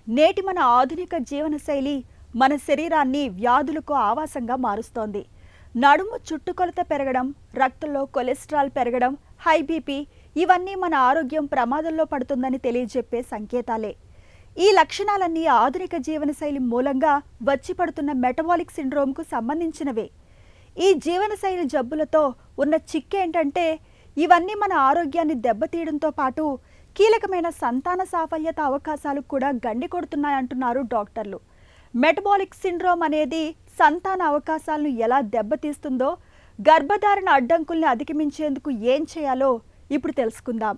నేటి మన ఆధునిక జీవనశైలి మన శరీరాన్ని వ్యాధులకు ఆవాసంగా మారుస్తోంది. నడుము చుట్టుకొలత పెరగడం, రక్తంలో కొలెస్ట్రాల్ పెరగడం, హై బీపీ ఇవన్నీ మన ఆరోగ్యం ప్రమాదంలో పడుతుందని తెలియజెప్పే సంకేతాలే. ఈ లక్షణాలన్నీ ఆధునిక జీవనశైలి మూలంగా వచ్చి పడుతున్న మెటబాలిక్ సిండ్రోమ్కు సంబంధించినవే. ఈ జీవనశైలి జబ్బులతో ఉన్న చిక్కేంటంటే ఇవన్నీ మన ఆరోగ్యాన్ని దెబ్బతీయడంతో పాటు కీలకమైన సంతాన సాఫల్యత అవకాశాలు కూడా గండి కొడుతున్నాయంటున్నారు డాక్టర్లు. మెటబాలిక్ సిండ్రోమ్ అనేది సంతాన అవకాశాలను ఎలా దెబ్బతీస్తుందో, గర్భధారణ అడ్డంకుల్ని అధిగమించేందుకు ఏం చేయాలో ఇప్పుడు తెలుసుకుందాం.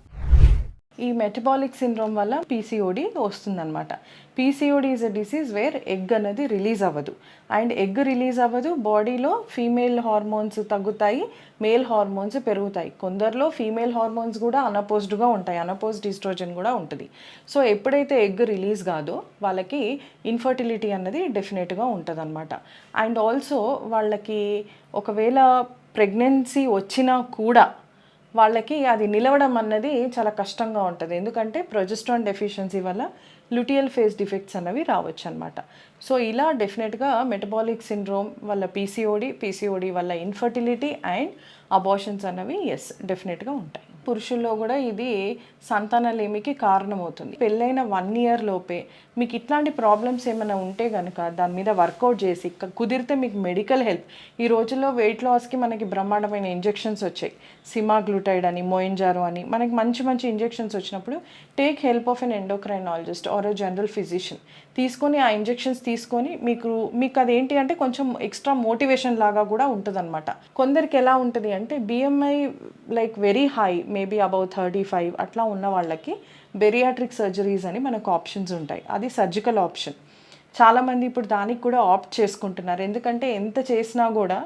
ఈ మెటబాలిక్ సిండ్రోమ్ వల్ల పీసీఓడి వస్తుందన్నమాట. PCOD is a disease where egg అనేది రిలీజ్ అవ్వదు. అండ్ ఎగ్ రిలీజ్ అవ్వదు, బాడీలో ఫీమేల్ హార్మోన్స్ తగ్గుతాయి, మేల్ హార్మోన్స్ పెరుగుతాయి. కొందరిలో ఫీమేల్ హార్మోన్స్ కూడా అనపోజ్డ్గా ఉంటాయి, అనపోజ్డ్ ఈస్ట్రోజన్ కూడా ఉంటుంది. సో ఎప్పుడైతే ఎగ్ రిలీజ్ కాదో వాళ్ళకి ఇన్ఫర్టిలిటీ అన్నది డెఫినెట్గా ఉంటుంది అనమాట. అండ్ ఆల్సో వాళ్ళకి ఒకవేళ ప్రెగ్నెన్సీ వచ్చినా కూడా వాళ్ళకి అది నిలవడం అన్నది చాలా కష్టంగా ఉంటుంది. ఎందుకంటే ప్రొజెస్ట్రాన్ డెఫిషియన్సీ వల్ల లుటియల్ ఫేస్ డిఫెక్ట్స్ అన్నవి రావచ్చు అనమాట. సో ఇలా డెఫినెట్గా మెటబాలిక్ సిండ్రోమ్ వల్ల పీసీఓడి వల్ల ఇన్ఫర్టిలిటీ అండ్ అబార్షన్స్ అన్నవి డెఫినెట్గా ఉంటాయి. పురుషుల్లో కూడా ఇది సంతానలేమికి కారణమవుతుంది. పెళ్ళైన 1 year లోపే మీకు ఇట్లాంటి ప్రాబ్లమ్స్ ఏమైనా ఉంటే కనుక దాని మీద వర్కౌట్ చేసి కుదిరితే మీకు మెడికల్ హెల్ప్, ఈ రోజుల్లో వెయిట్ లాస్కి మనకి బ్రహ్మాండమైన ఇంజెక్షన్స్ వచ్చాయి. సిమాగ్లూటైడ్ అని, మోయిన్జారో అని మనకి మంచి మంచి ఇంజెక్షన్స్ వచ్చినప్పుడు take help of an endocrinologist or general physician తీసుకొని ఆ ఇంజెక్షన్స్ తీసుకొని మీకు అదేంటి అంటే కొంచెం ఎక్స్ట్రా మోటివేషన్ లాగా కూడా ఉంటుంది అనమాట. కొందరికి ఎలా ఉంటుంది అంటే BMI like very high, maybe above 35 అట్లా ఉన్న వాళ్ళకి బెరియాట్రిక్ సర్జరీస్ అని మనకు ఆప్షన్స్ ఉంటాయి. అది సర్జికల్ ఆప్షన్. చాలామంది ఇప్పుడు దానికి కూడా ఆప్ట్ చేసుకుంటున్నారు. ఎందుకంటే ఎంత చేసినా కూడా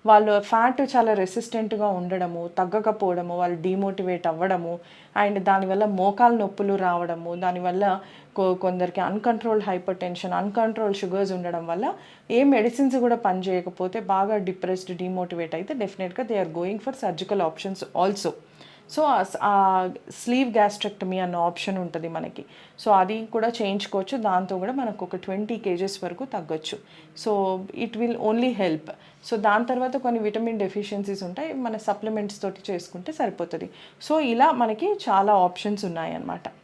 వాళ్ళు ఫ్యాట్ చాలా రెసిస్టెంట్గా ఉండడము, తగ్గకపోవడము, వాళ్ళు డిమోటివేట్ అవ్వడము, అండ్ దానివల్ల మోకాలు నొప్పులు రావడము, దానివల్ల కొందరికి uncontrolled hyper tension, uncontrolled sugars ఉండడం వల్ల ఏ మెడిసిన్స్ కూడా పనిచేయకపోతే బాగా డిప్రెస్డ్, డిమోటివేట్ అయితే డెఫినెట్గా they are going for surgical options also. So ఆ స్లీవ్ గ్యాస్ట్రెక్టమీ అన్న ఆప్షన్ ఉంటుంది మనకి. సో అది కూడా చేయించుకోవచ్చు. దాంతో కూడా మనకు ఒక 20 kgs వరకు తగ్గొచ్చు. So it will only help. So దాని తర్వాత కొన్ని విటమిన్ డెఫిషియన్సీస్ ఉంటాయి, మన సప్లిమెంట్స్ తోటి చేసుకుంటే సరిపోతుంది. సో ఇలా మనకి చాలా ఆప్షన్స్ ఉన్నాయన్నమాట.